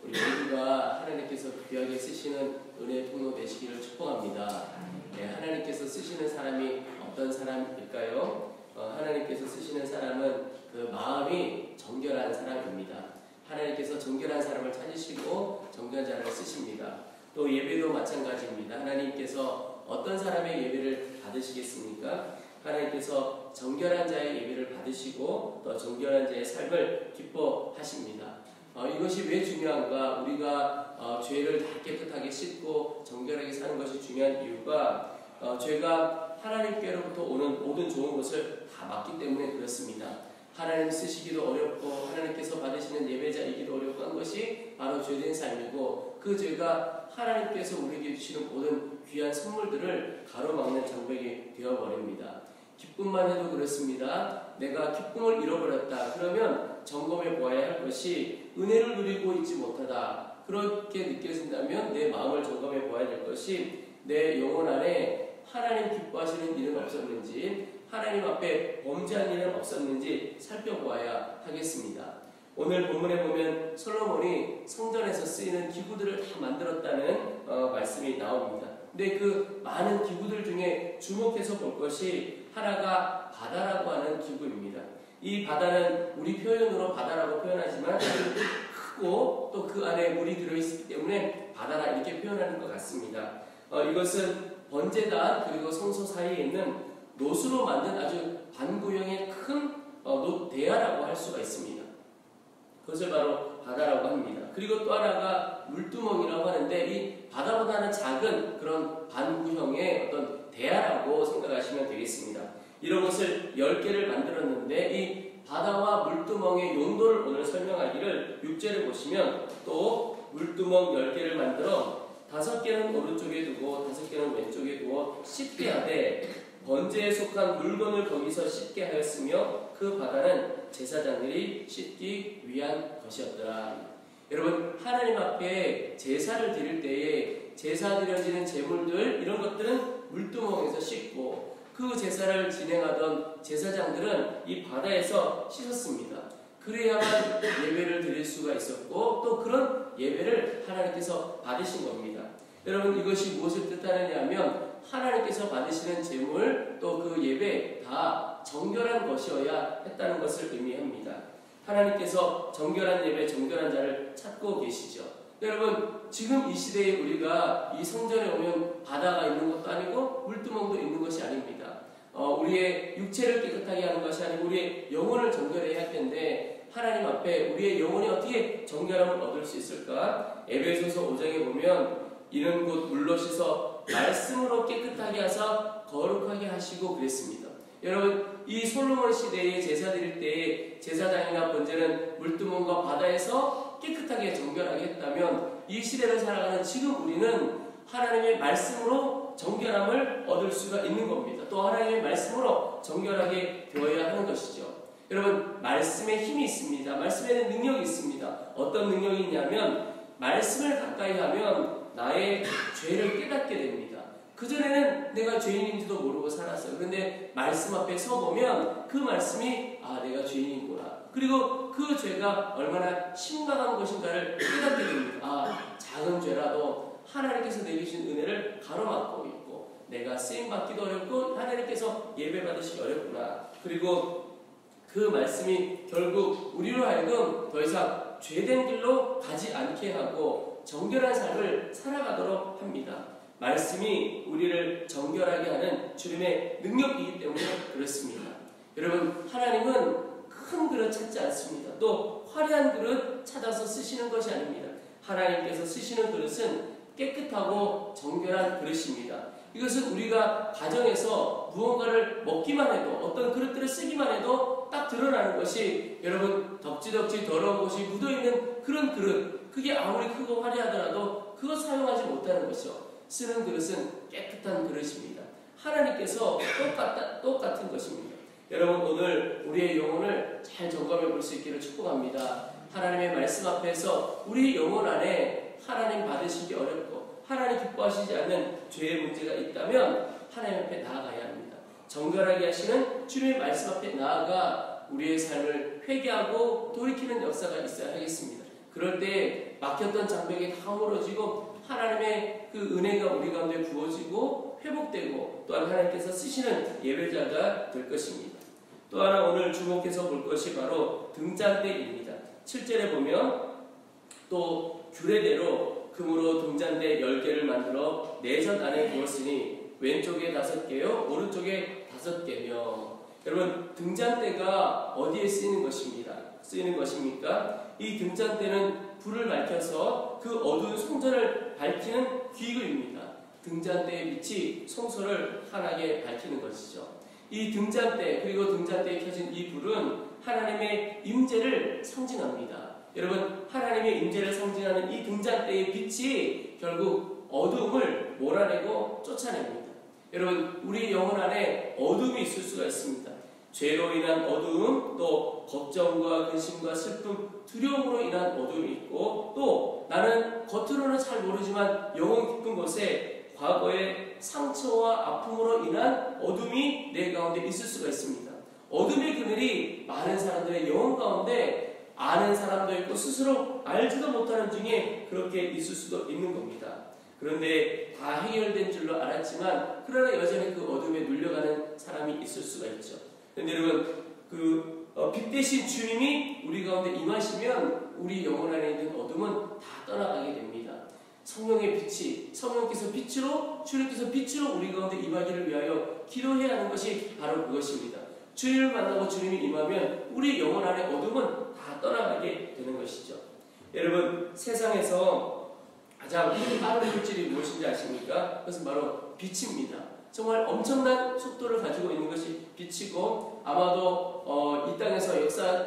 우리 모두가 하나님께서 귀하게 쓰시는 은혜의 통로 되시기를 축복합니다. 네, 하나님께서 쓰시는 사람이 어떤 사람일까요? 하나님께서 쓰시는 사람은 그 마음이 정결한 사람입니다. 하나님께서 정결한 사람을 찾으시고 정결한 자를 쓰십니다. 또 예배도 마찬가지입니다. 하나님께서 어떤 사람의 예배를 받으시겠습니까? 하나님께서 정결한 자의 예배를 받으시고 또 정결한 자의 삶을 기뻐하십니다. 이것이 왜 중요한가? 우리가 죄를 다 깨끗하게 씻고 정결하게 사는 것이 중요한 이유가 죄가 하나님께로부터 오는 모든 좋은 것을 다 막기 때문에 그렇습니다. 하나님 쓰시기도 어렵고 하나님께서 받으시는 예배자이기도 어렵고 한 것이 바로 죄된 삶이고, 그 죄가 하나님께서 우리에게 주시는 모든 귀한 선물들을 가로막는 장벽이 되어버립니다. 기쁨만 해도 그렇습니다. 내가 기쁨을 잃어버렸다 그러면 점검해 보아야 할 것이 은혜를 누리고 있지 못하다, 그렇게 느껴진다면 내 마음을 점검해 보아야 될 것이 내 영혼 안에 하나님 기뻐하시는 일은 없었는지, 하나님 앞에 범죄한 일은 없었는지 살펴보아야 하겠습니다. 오늘 본문에 보면 솔로몬이 성전에서 쓰이는 기구들을 다 만들었다는 말씀이 나옵니다. 근데 그 많은 기구들 중에 주목해서 볼 것이 하나가 바다라고 하는 기구입니다. 이 바다는 우리 표현으로 바다라고 표현하지만 크고 또 그 안에 물이 들어있기 때문에 바다라 이렇게 표현하는 것 같습니다. 이것은 번제단 그리고 성소 사이에 있는 노수로 만든 아주 반구형의 큰 대야라고 할 수가 있습니다. 그것을 바로 바다라고 합니다. 그리고 또 하나가 물두멍이라고 하는데 이 바다보다는 작은 그런 반구형의 어떤 대야라고 생각하시면 되겠습니다. 이런 것을 10개를 만들었는데 이 바다와 물두멍의 용도를 오늘 설명하기를 6절을 보시면 또 물두멍 10개를 만들어 5개는 오른쪽에 두고 5개는 왼쪽에 두어 씻게 하되 번제에 속한 물건을 거기서 씻게 하였으며 그 바다는 제사장들이 씻기 위한 것이었더라. 여러분, 하나님 앞에 제사를 드릴 때에 제사 드려지는 제물들 이런 것들은 물두멍에서 씻고, 그 제사를 진행하던 제사장들은 이 바다에서 씻었습니다. 그래야만 예배를 드릴 수가 있었고 또 그런 예배를 하나님께서 받으신 겁니다. 여러분, 이것이 무엇을 뜻하느냐 하면 하나님께서 받으시는 제물 또 그 예배 다 정결한 것이어야 했다는 것을 의미합니다. 하나님께서 정결한 예배, 정결한 자를 찾고 계시죠. 여러분, 지금 이 시대에 우리가 이 성전에 오면 바다가 있는 것도 아니고 물두멍도 있는 것이 아닙니다. 우리의 육체를 깨끗하게 하는 것이 아니고 우리의 영혼을 정결해야 할 텐데 하나님 앞에 우리의 영혼이 어떻게 정결함을 얻을 수 있을까? 에베소서 5장에 보면 이는 곧 물로 씻어 말씀으로 깨끗하게 하사 거룩하게 하시고 그랬습니다. 여러분, 이 솔로몬 시대에 제사 드릴 때에 제사장이나 번제는 물두멍과 바다에서 깨끗하게 정결하게 했다면 이 시대를 살아가는 지금 우리는 하나님의 말씀으로 정결함을 얻을 수가 있는 겁니다. 또 하나님의 말씀으로 정결하게 되어야 하는 것이죠. 여러분, 말씀에 힘이 있습니다. 말씀에는 능력이 있습니다. 어떤 능력이 있냐면 말씀을 가까이 하면 나의 죄를 깨닫게 됩니다. 그전에는 내가 죄인인지도 모르고 살았어요. 그런데 말씀 앞에 서보면 그 말씀이 내가 죄인이구나. 그리고 그 죄가 얼마나 심각한 것인가를 깨닫게 됩니다. 작은 죄라도 하나님께서 내게 주신 은혜를 가로막고 있고 내가 쓰임받기도 어렵고 하나님께서 예배받으시기 어렵구나. 그리고 그 말씀이 결국 우리로 하여금 더 이상 죄된 길로 가지 않게 하고 정결한 삶을 살아가도록 합니다. 말씀이 우리를 정결하게 하는 주님의 능력이기 때문에 그렇습니다. 여러분, 하나님은 큰 그릇 찾지 않습니다. 또 화려한 그릇 찾아서 쓰시는 것이 아닙니다. 하나님께서 쓰시는 그릇은 깨끗하고 정결한 그릇입니다. 이것은 우리가 가정에서 무언가를 먹기만 해도 어떤 그릇들을 쓰기만 해도 딱 드러나는 것이, 여러분, 덕지덕지 더러운 것이 묻어있는 그런 그릇, 그게 아무리 크고 화려하더라도 그거 사용하지 못하는 것이죠. 쓰는 그릇은 깨끗한 그릇입니다. 하나님께서 똑같은 것입니다. 여러분, 오늘 우리의 영혼을 잘 점검해 볼 수 있기를 축복합니다. 하나님의 말씀 앞에서 우리 영혼 안에 하나님 받으시기 어렵고 하나님 기뻐하시지 않는 죄의 문제가 있다면 하나님 앞에 나아가야 합니다. 정결하게 하시는 주님의 말씀 앞에 나아가 우리의 삶을 회개하고 돌이키는 역사가 있어야 하겠습니다. 그럴 때 막혔던 장벽이 다 허물어지고 하나님의 그 은혜가 우리 가운데 부어지고 회복되고 또한 하나님께서 쓰시는 예배자가 될 것입니다. 또 하나 오늘 주목해서 볼 것이 바로 등잔대입니다. 7절에 보면 또 규례대로 금으로 등잔대 10개를 만들어 내전 안에 두었으니 왼쪽에 5개요 오른쪽에 5개며. 여러분, 등잔대가 어디에 쓰이는 것입니까? 이 등잔대는 불을 밝혀서 그 어두운 성전을 밝히는 기구입니다. 등잔대의 빛이 성소를 환하게 밝히는 것이죠. 이 등잔대 그리고 등잔대에 켜진 이 불은 하나님의 임재를 상징합니다. 여러분, 하나님의 임재를 상징하는 이 등잔대의 빛이 결국 어둠을 몰아내고 쫓아냅니다. 여러분, 우리 영혼 안에 어둠이 있을 수가 있습니다. 죄로 인한 어두움, 또 걱정과 근심과 슬픔, 두려움으로 인한 어두움이 있고, 또 나는 겉으로는 잘 모르지만 영혼 깊은 곳에 과거의 상처와 아픔으로 인한 어둠이 내 가운데 있을 수가 있습니다. 어둠의 그늘이 많은 사람들의 영혼 가운데 아는 사람도 있고 스스로 알지도 못하는 중에 그렇게 있을 수도 있는 겁니다. 그런데 다 해결된 줄로 알았지만 그러나 여전히 그 어둠에 눌려가는 사람이 있을 수가 있죠. 그런데 여러분, 빛 대신 주님이 우리 가운데 임하시면 우리 영혼 안에 있는 어둠은 다 떠나가게 됩니다. 성령의 빛이, 성령께서 빛으로, 주님께서 빛으로 우리 가운데 임하기를 위하여 기도해야 하는 것이 바로 그것입니다. 주님을 만나고 주님이 임하면 우리 영혼 안에 어둠은 다 떠나가게 되는 것이죠. 여러분, 세상에서 가장 빠른 물질이 무엇인지 아십니까? 그것은 바로 빛입니다. 정말 엄청난 속도를 가지고 있는 것이 빛이고, 아마도 이 땅에서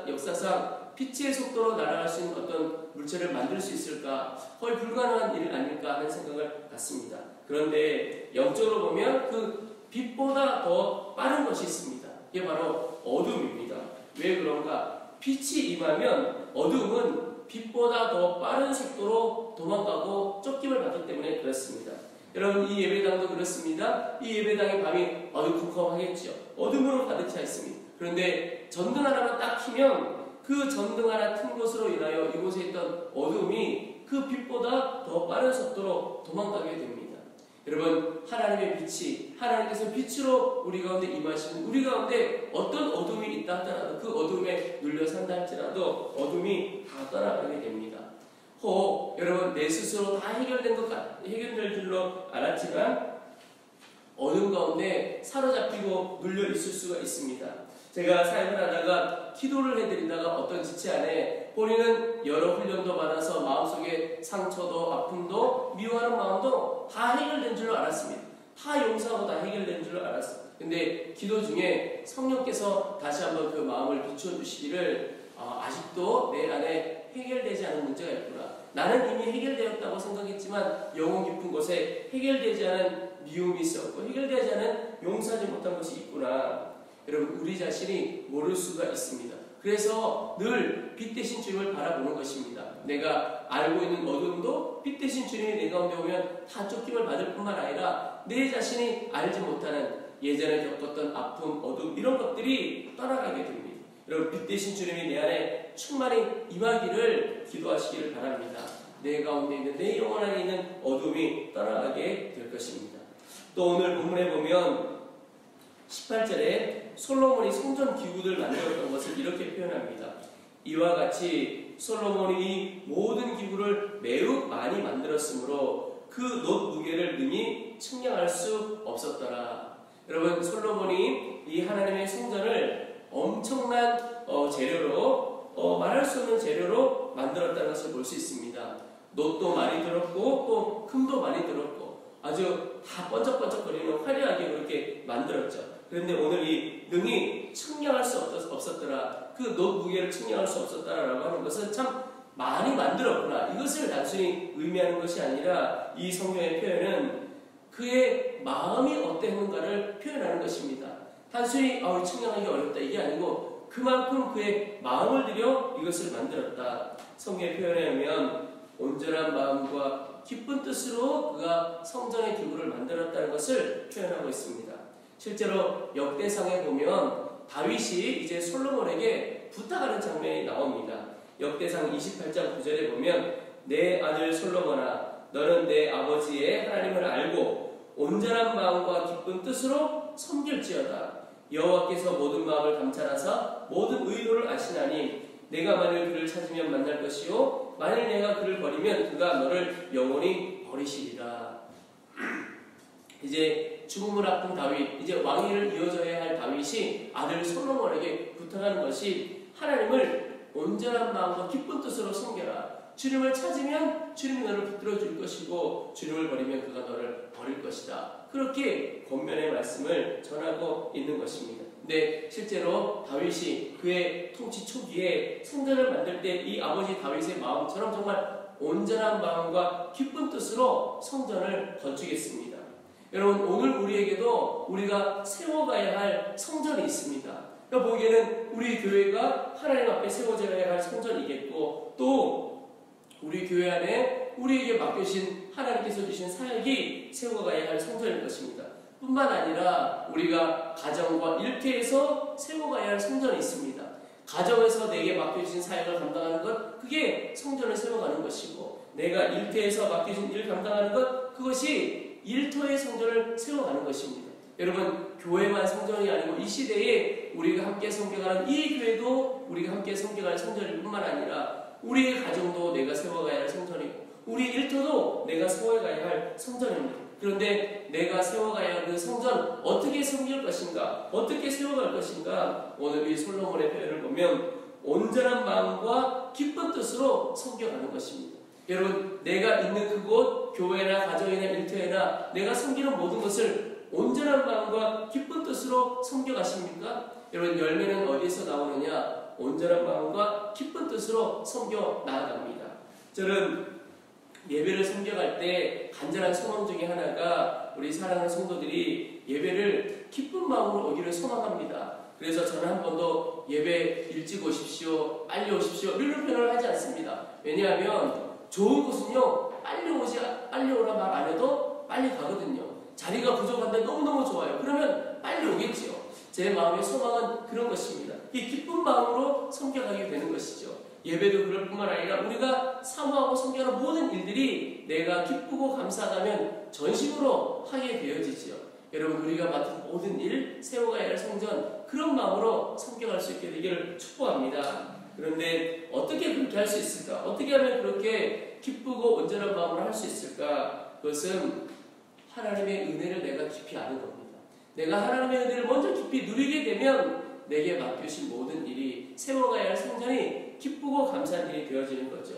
역사상 빛의 속도로 날아갈 수 있는 어떤 물체를 만들 수 있을까? 거의 불가능한 일 아닐까 하는 생각을 갖습니다. 그런데 영적으로 보면 그 빛보다 더 빠른 것이 있습니다. 이게 바로 어둠입니다. 왜 그런가? 빛이 임하면 어둠은 빛보다 더 빠른 속도로 도망가고 쫓김을 받기 때문에 그렇습니다. 여러분, 이 예배당도 그렇습니다. 이 예배당의 밤이 어두컴컴하겠죠. 어둠으로 가득 차 있습니다. 그런데 전등 하나만 딱 켜면 그 전등 하나 튼 것으로 인하여 이곳에 있던 어둠이 그 빛보다 더 빠른 속도로 도망가게 됩니다. 여러분, 하나님의 빛이, 하나님께서 빛으로 우리 가운데 임하시는, 우리 가운데 어떤 어둠이 있다 하더라도 그 어둠에 눌려 산다 할지라도 어둠이 다 떠나가게 됩니다. 여러분, 내 스스로 다 해결될 줄로 알았지만 어둠 가운데 사로잡히고 눌려 있을 수가 있습니다. 제가 사역을 하다가 기도를 해드리다가 어떤 지체 안에 본인은 여러 훈련도 받아서 마음속에 상처도 아픔도 미워하는 마음도 다 해결된 줄로 알았습니다. 다 용서하고 다 해결된 줄로 알았습니다. 근데 기도 중에 성령께서 다시 한번 그 마음을 비춰주시기를 아직도 내 안에 해결되지 않은 문제가 있구나. 나는 이미 해결되었다고 생각했지만 영혼 깊은 곳에 해결되지 않은 미움이 있었고 해결되지 않은 용서하지 못한 것이 있구나. 여러분, 우리 자신이 모를 수가 있습니다. 그래서 늘 빛 대신 주님을 바라보는 것입니다. 내가 알고 있는 어둠도 빛 대신 주님이 내 가운데 오면 다 쫓김을 받을 뿐만 아니라 내 자신이 알지 못하는 예전에 겪었던 아픔, 어둠 이런 것들이 떠나가게 됩니다. 여러분, 빛 대신 주님이 내 안에 충만히 임하기를 기도하시기를 바랍니다. 내 가운데 있는, 내 영혼 안에 있는 어둠이 떠나가게 될 것입니다. 또 오늘 본문에 보면 18절에 솔로몬이 성전 기구들 만들었던 것을 이렇게 표현합니다. 이와 같이 솔로몬이 이 모든 기구를 매우 많이 만들었으므로 그 놋 무게를 능히 측량할 수 없었더라. 여러분, 솔로몬이 이 하나님의 성전을 엄청난 재료로 말할 수 없는 재료로 만들었다는 것을 볼 수 있습니다. 놋도 많이 들었고 또 금도 많이 들었고 아주 다 번쩍번쩍거리는 화려하게 그렇게 만들었죠. 그런데 오늘 이 능히 측량할 수 없었더라. 그 놋 무게를 측량할 수 없었다라고 하는 것은 참 많이 만들었구나. 이것을 단순히 의미하는 것이 아니라 이 성경의 표현은 그의 마음이 어땠는가를 표현하는 것입니다. 단순히 측량하기 어렵다 이게 아니고 그만큼 그의 마음을 들여 이것을 만들었다. 성경의 표현에 의하면 온전한 마음과 기쁜 뜻으로 그가 성전의 기구를 만들었다는 것을 표현하고 있습니다. 실제로 역대상에 보면 다윗이 이제 솔로몬에게 부탁하는 장면이 나옵니다. 역대상 28장 9절에 보면 내 아들 솔로몬아 너는 내 아버지의 하나님을 알고 온전한 마음과 기쁜 뜻으로 섬길지어다. 여호와께서 모든 마음을 감찰하사 모든 의도를 아시나니 내가 만일 그를 찾으면 만날 것이요 만일 내가 그를 버리면 그가 너를 영원히 버리시리라. 이제 죽음을 앞둔 다윗, 이제 왕위를 이어져야 할 다윗이 아들 솔로몬에게 부탁하는 것이 하나님을 온전한 마음과 기쁜 뜻으로 섬겨라. 주님을 찾으면 주님이 너를 붙들어 줄 것이고 주님을 버리면 그가 너를 버릴 것이다. 그렇게 권면의 말씀을 전하고 있는 것입니다. 근데 실제로 다윗이 그의 통치 초기에 성전을 만들 때 이 아버지 다윗의 마음처럼 정말 온전한 마음과 기쁜 뜻으로 성전을 건축했습니다. 여러분, 오늘 우리에게도 우리가 세워가야 할 성전이 있습니다. 보기에는 우리 교회가 하나님 앞에 세워져야 할 성전이겠고, 또 우리 교회 안에 우리에게 맡겨주신 하나님께서 주신 사역이 세워가야 할 성전일 것입니다. 뿐만 아니라 우리가 가정과 일터에서 세워가야 할 성전이 있습니다. 가정에서 내게 맡겨주신 사역을 감당하는 것, 그게 성전을 세워가는 것이고, 내가 일터에서 맡겨진 일을 감당하는 것, 그것이 일터의 성전을 세워가는 것입니다. 여러분, 교회만 성전이 아니고 이 시대에 우리가 함께 섬겨가는 이 교회도 우리가 함께 섬겨갈 성전일 뿐만 아니라 우리의 가정도 내가 세워가야 할 성전이고 우리 일터도 내가 세워가야 할 성전입니다. 그런데 내가 세워가야 할 그 성전 어떻게 섬길 것인가, 어떻게 세워갈 것인가, 오늘 이 솔로몬의 표현을 보면 온전한 마음과 기쁜 뜻으로 섬겨가는 것입니다. 여러분, 내가 있는 그곳, 교회나 가정이나 일터에나 내가 섬기는 모든 것을 온전한 마음과 기쁜 뜻으로 섬겨가십니까? 여러분, 열매는 어디에서 나오느냐? 온전한 마음과 기쁜 뜻으로 섬겨 나아갑니다. 저는 예배를 섬겨갈 때 간절한 소망 중에 하나가 우리 사랑하는 성도들이 예배를 기쁜 마음으로 오기를 소망합니다. 그래서 저는 한 번도 예배 일찍 오십시오, 빨리 오십시오 이런 표현을 하지 않습니다. 왜냐하면 좋은 곳은요, 빨리 오라 말 안 해도 빨리 가거든요. 자리가 부족한데 너무너무 좋아요. 그러면 빨리 오겠지요. 제 마음의 소망은 그런 것입니다. 이 기쁜 마음으로 섬겨가게 되는 것이죠. 예배도 그럴 뿐만 아니라 우리가 사모하고 섬겨하는 모든 일들이 내가 기쁘고 감사하다면 전심으로 하게 되어지지요. 여러분, 우리가 맡은 모든 일, 세워가야 할 성전, 그런 마음으로 섬겨갈 수 있게 되기를 축복합니다. 그런데 어떻게 그렇게 할 수 있을까? 어떻게 하면 그렇게 기쁘고 온전한 마음으로 할 수 있을까? 그것은 하나님의 은혜를 내가 깊이 아는 겁니다. 내가 하나님의 은혜를 먼저 깊이 누리게 되면 내게 맡겨진 모든 일이, 세워가야 할 성전이 기쁘고 감사한 일이 되어지는 거죠.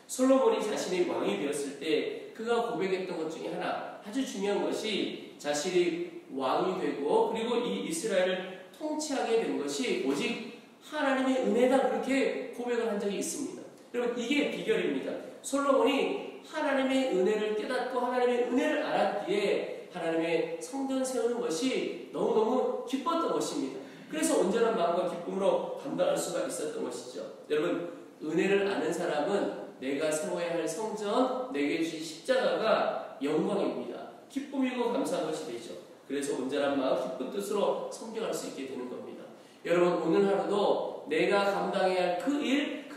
솔로몬이 자신이 왕이 되었을 때 그가 고백했던 것 중에 하나, 아주 중요한 것이 자신이 왕이 되고 그리고 이 이스라엘을 통치하게 된 것이 오직 하나님의 은혜다, 그렇게 고백을 한 적이 있습니다. 여러분, 이게 비결입니다. 솔로몬이 하나님의 은혜를 깨닫고 하나님의 은혜를 알았기에 하나님의 성전 세우는 것이 너무너무 기뻤던 것입니다. 그래서 온전한 마음과 기쁨으로 감당할 수가 있었던 것이죠. 여러분, 은혜를 아는 사람은 내가 세워야 할 성전, 내게 주신 십자가가 영광입니다. 기쁨이고 감사한 것이 되죠. 그래서 온전한 마음, 기쁜 뜻으로 섬겨갈 수 있게 되는 겁니다. 여러분, 오늘 하루도 내가 감당해야 할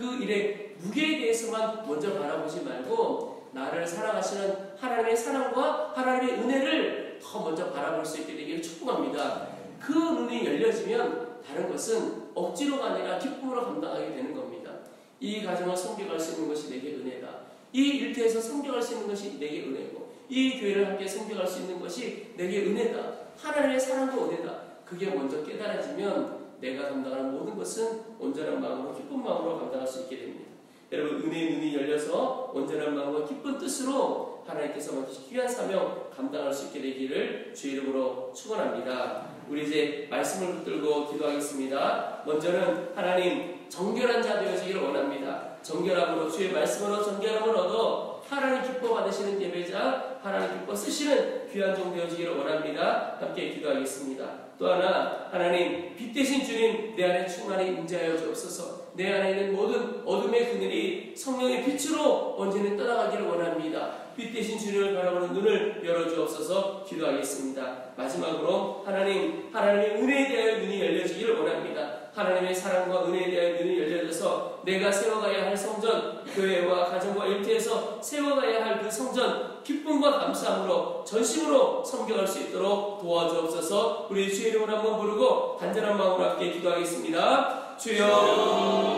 그 일의 무게에 대해서만 먼저 바라보지 말고 나를 사랑하시는 하나님의 사랑과 하나님의 은혜를 더 먼저 바라볼 수 있게 되기를 축복합니다. 그 눈이 열려지면 다른 것은 억지로가 아니라 기쁨으로 감당하게 되는 겁니다. 이 가정을 섬겨갈 수 있는 것이 내게 은혜다. 이 일터에서 섬겨갈 수 있는 것이 내게 은혜고, 이 교회를 함께 섬겨갈 수 있는 것이 내게 은혜다. 하나님의 사랑도 은혜다. 그게 먼저 깨달아지면 내가 감당하는 모든 것은 온전한 마음으로, 기쁜 마음으로 감당할 수 있게 됩니다. 여러분, 은혜의 눈이 열려서 온전한 마음과 기쁜 뜻으로 하나님께서 맡기신 귀한 사명 감당할 수 있게 되기를 주의 이름으로 축원합니다. 우리 이제 말씀을 붙들고 기도하겠습니다. 먼저는 하나님, 정결한 자 되어지기를 원합니다. 정결함으로, 주의 말씀으로 정결함을 얻어 하나님 기뻐 받으시는 예배자, 하나님 기뻐 쓰시는 귀한 종 되어지기를 원합니다. 함께 기도하겠습니다. 또 하나, 하나님, 빛 대신 주님, 내 안에 충만히 임재하여 주옵소서. 내 안에 있는 모든 어둠의 그늘이 성령의 빛으로 언제는 떠나가기를 원합니다. 빛 대신 주님을 바라보는 눈을 열어주옵소서. 기도하겠습니다. 마지막으로 하나님의 은혜에 대하여 눈이 열려지기를 원합니다. 하나님의 사랑과 은혜에 대한 눈이 열려져서 내가 세워가야 할 성전, 교회와 가정과 일터에서 세워가야 할 그 성전, 기쁨과 감사함으로 전심으로 섬겨갈 수 있도록 도와주옵소서. 우리 주의 이름을 한번 부르고 간절한 마음으로 함께 기도하겠습니다. 주여